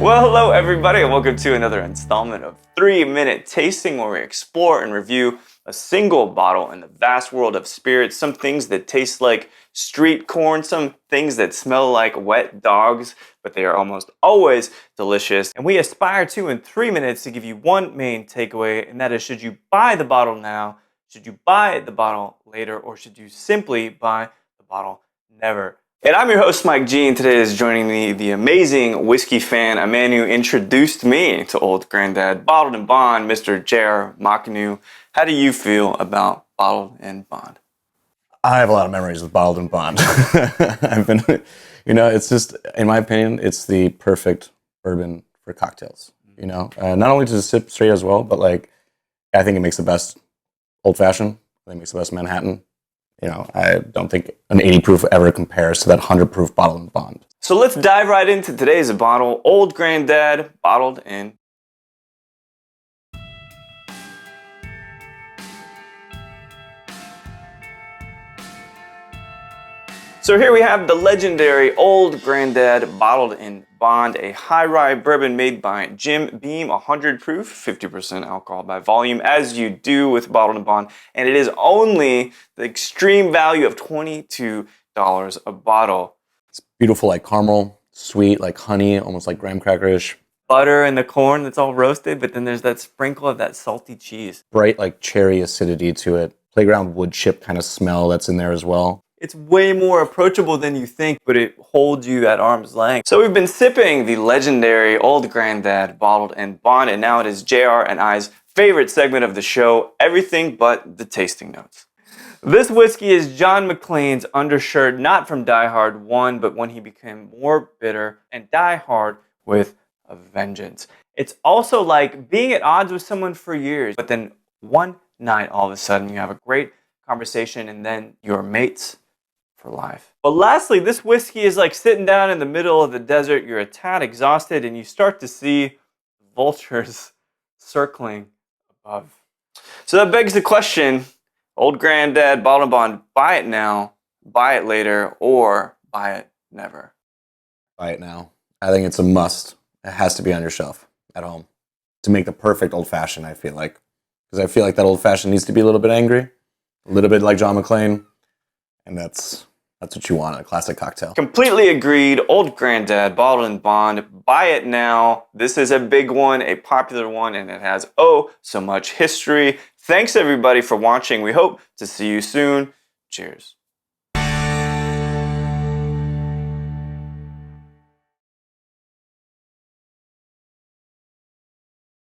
Well, hello everybody and welcome to another installment of 3-Minute Tasting, where we explore and review a single bottle in the vast world of spirits. Some things that taste like street corn, some things that smell like wet dogs, but they are almost always delicious. And we aspire to, in 3 minutes, to give you one main takeaway, and that is, should you buy the bottle now, should you buy the bottle later, or should you simply buy the bottle never? And I'm your host, Mike G, and today is joining me the amazing whiskey fan, a man who introduced me to Old Granddad, Bottled and Bond, Mr. J.R. Mocanu. How do you feel about Bottled and Bond? I have a lot of memories with Bottled and Bond. It's just, in my opinion, it's the perfect bourbon for cocktails. Not only to sip straight as well, but I think it makes the best old fashioned. I think it makes the best Manhattan. I don't think an 80 proof ever compares to that 100 proof Bottled and Bond. So let's dive right into today's bottle, Old Granddad, Bottled and So here we have the legendary Old Granddad Bottled in Bond, a high rye bourbon made by Jim Beam, 100 proof, 50% alcohol by volume, as you do with Bottled in Bond, and it is only the extreme value of $22 a bottle. It's beautiful, like caramel, sweet, like honey, almost like graham crackerish. Butter and the corn that's all roasted, but then there's that sprinkle of that salty cheese. Bright, like cherry acidity to it. Playground wood chip kind of smell that's in there as well. It's way more approachable than you think, but it holds you at arm's length. So we've been sipping the legendary Old Granddad Bottled and Bond, and now it is JR and I's favorite segment of the show, everything but the tasting notes. This whiskey is John McClane's undershirt, not from Die Hard 1, but when he became more bitter and die hard with a vengeance. It's also like being at odds with someone for years, but then one night all of a sudden you have a great conversation and then you're mates for life. But lastly, this whiskey is like sitting down in the middle of the desert. You're a tad exhausted and you start to see vultures circling above. So that begs the question, Old Granddad Bottled and Bond, buy it now, buy it later, or buy it never? Buy it now. I think it's a must. It has to be on your shelf at home to make the perfect old fashioned, I feel like. Because I feel like that old fashioned needs to be a little bit angry, a little bit like John McClane, and that's what you want in a classic cocktail. Completely agreed. Old Granddad Bottled and Bond. Buy it now. This is a big one, a popular one, and it has so much history. Thanks everybody for watching. We hope to see you soon. Cheers.